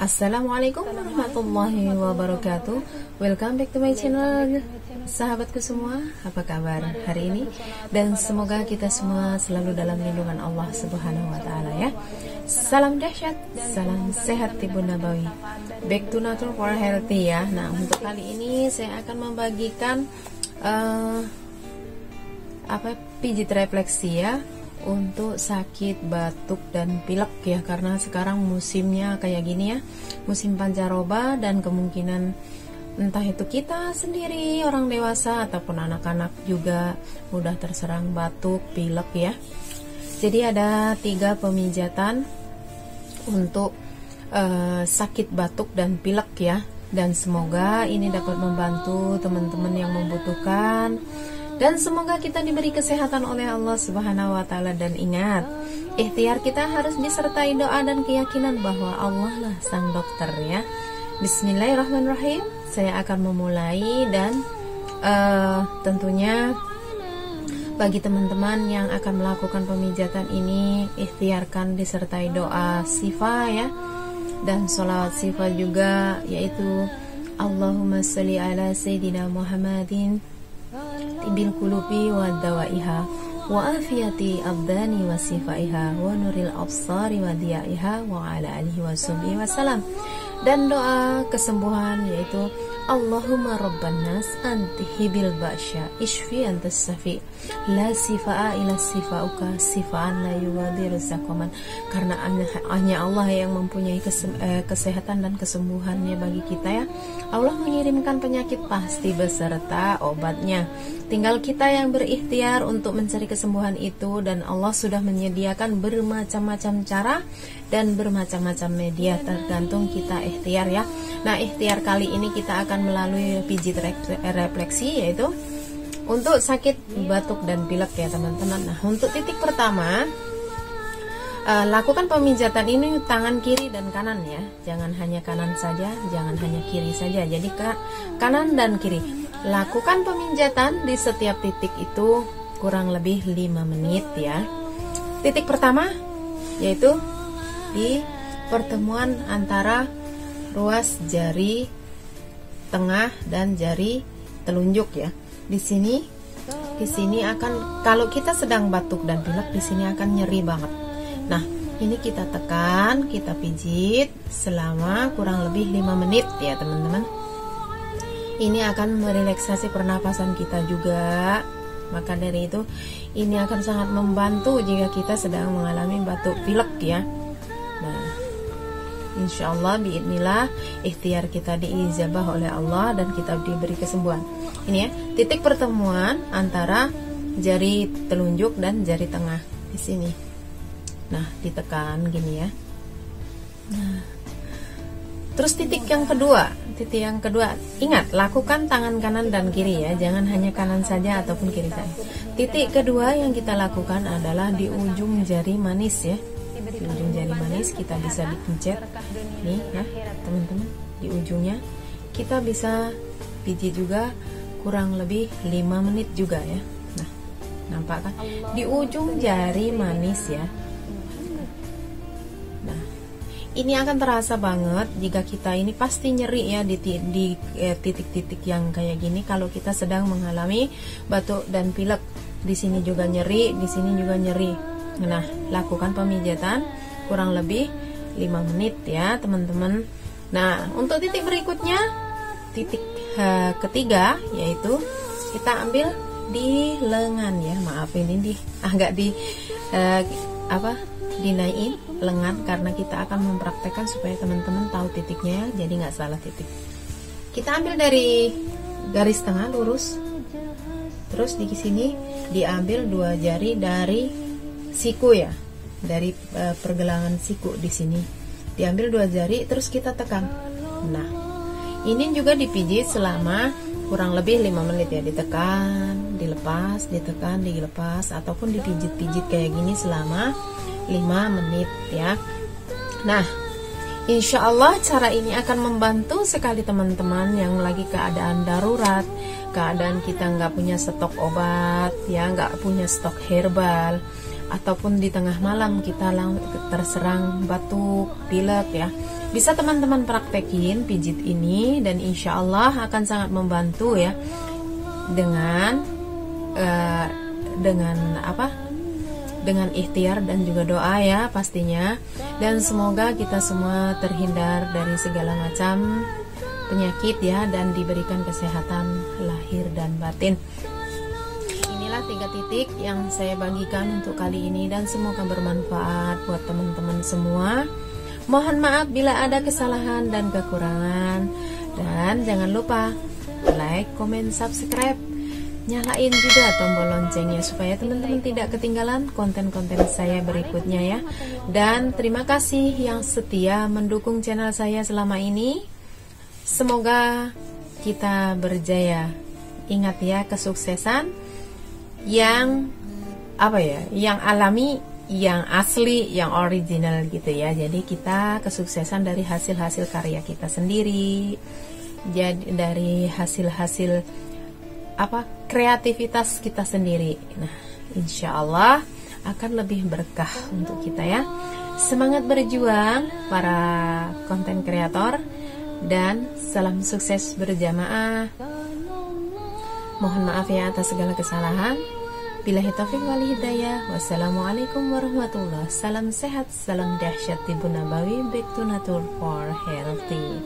Assalamualaikum warahmatullahi wabarakatuh. Welcome back to my channel, sahabatku semua. Apa kabar hari ini? Dan semoga kita semua selalu dalam lindungan Allah Subhanahu wa taala ya. Salam dahsyat, salam sehat Ibu Nabawi. Back to nature for healthy ya. Nah, untuk kali ini saya akan membagikan pijit refleksi ya, untuk sakit batuk dan pilek ya, karena sekarang musimnya kayak gini ya, musim pancaroba, dan kemungkinan entah itu kita sendiri, orang dewasa ataupun anak-anak juga mudah terserang batuk, pilek ya. Jadi ada 3 pemijatan untuk sakit batuk dan pilek ya, dan semoga ini dapat membantu teman-teman yang membutuhkan. Dan semoga kita diberi kesehatan oleh Allah Subhanahu wa taala. Dan ingat, ikhtiar kita harus disertai doa dan keyakinan bahwa Allah lah sang dokter ya. Bismillahirrahmanirrahim. Saya akan memulai, dan tentunya bagi teman-teman yang akan melakukan pemijatan ini, ikhtiarkan disertai doa sifa ya, dan sholawat sifa juga, yaitu Allahumma sholli ala Sayyidina Muhammadin tibil kulubi wa dawaiha wa afiyati abdani wa sifaiha wa nuril absari wa diyaiha wa ala alihi wa sahbihi wa salam. Dan doa kesembuhan yaitu Allahumma rabban nas antihibil ba'sya ishfi antas safi la sifa'a ila sifa'uka sifa'an la yuwadiru saqaman. Karena hanya Allah yang mempunyai kesehatan dan kesembuhannya bagi kita ya. Allah mengirimkan penyakit pasti beserta obatnya. Tinggal kita yang berikhtiar untuk mencari kesembuhan itu, dan Allah sudah menyediakan bermacam-macam cara dan bermacam-macam media, tergantung kita ikhtiar ya. Nah, ikhtiar kali ini kita akan melalui pijit refleksi, yaitu untuk sakit batuk dan pilek ya teman-teman. Nah, untuk titik pertama, lakukan pemijatan ini tangan kiri dan kanan ya, jangan hanya kanan saja, jangan hanya kiri saja. Jadi kanan dan kiri. Lakukan pemijatan di setiap titik itu kurang lebih 5 menit ya. Titik pertama yaitu di pertemuan antara ruas jari tengah dan jari telunjuk ya. Di sini akan, kalau kita sedang batuk dan pilek, di sini akan nyeri banget. Nah, ini kita tekan, kita pijit selama kurang lebih 5 menit ya teman-teman. Ini akan merelaksasi pernapasan kita juga. Maka dari itu, ini akan sangat membantu jika kita sedang mengalami batuk pilek ya. Nah, insya Allah biidznillah ikhtiar kita diijabah oleh Allah dan kita diberi kesembuhan. Ini ya, titik pertemuan antara jari telunjuk dan jari tengah di sini. Nah, ditekan gini ya. Nah, terus titik yang kedua, ingat, lakukan tangan kanan dan kiri ya, jangan hanya kanan saja ataupun kiri saja. Titik kedua yang kita lakukan adalah di ujung jari manis ya. Di ujung jari manis kita bisa dipencet nih ya teman-teman, di ujungnya kita bisa pijit juga kurang lebih 5 menit juga ya. Nah, nampak kan di ujung jari manis ya. Nah, ini akan terasa banget jika kita ini pasti nyeri ya di titik-titik yang kayak gini kalau kita sedang mengalami batuk dan pilek. Di sini juga nyeri, di sini juga nyeri. Nah, lakukan pemijatan kurang lebih 5 menit ya teman-teman. Nah, untuk titik berikutnya, titik ketiga, yaitu kita ambil di lengan ya. Maaf ini agak dinaikin lengan, karena kita akan mempraktekkan supaya teman-teman tahu titiknya ya, jadi nggak salah titik. Kita ambil dari garis tengah lurus, terus di sini diambil 2 jari dari siku ya, dari pergelangan siku di sini diambil 2 jari, terus kita tekan. Nah, ini juga dipijit selama kurang lebih 5 menit ya, ditekan, dilepas, ditekan, dilepas, ataupun dipijit-pijit kayak gini selama 5 menit ya. Nah, insya Allah cara ini akan membantu sekali teman-teman yang lagi keadaan darurat, keadaan kita nggak punya stok obat ya, nggak punya stok herbal, ataupun di tengah malam kita terserang batuk, pilek ya, bisa teman-teman praktekin pijit ini dan insya Allah akan sangat membantu ya, dengan ikhtiar dan juga doa ya pastinya. Dan semoga kita semua terhindar dari segala macam penyakit ya, dan diberikan kesehatan lahir dan batin. Inilah 3 titik yang saya bagikan untuk kali ini dan semoga bermanfaat buat teman-teman semua. Mohon maaf bila ada kesalahan dan kekurangan, dan jangan lupa like, comment, subscribe, nyalain juga tombol loncengnya supaya teman-teman tidak ketinggalan konten-konten saya berikutnya ya. Dan terima kasih yang setia mendukung channel saya selama ini. Semoga kita berjaya. Ingat ya, kesuksesan yang yang alami, yang asli, yang original gitu ya. Jadi kita kesuksesan dari hasil-hasil karya kita sendiri. Jadi dari hasil-hasil kreativitas kita sendiri. Nah, insya Allah akan lebih berkah untuk kita ya. Semangat berjuang para konten kreator, dan salam sukses berjamaah. Mohon maaf ya atas segala kesalahan. Billahi taufiq wal hidayah. Wassalamualaikum warahmatullahi. Salam sehat, salam dahsyat Tibu Nabawi, back to nature for healthy.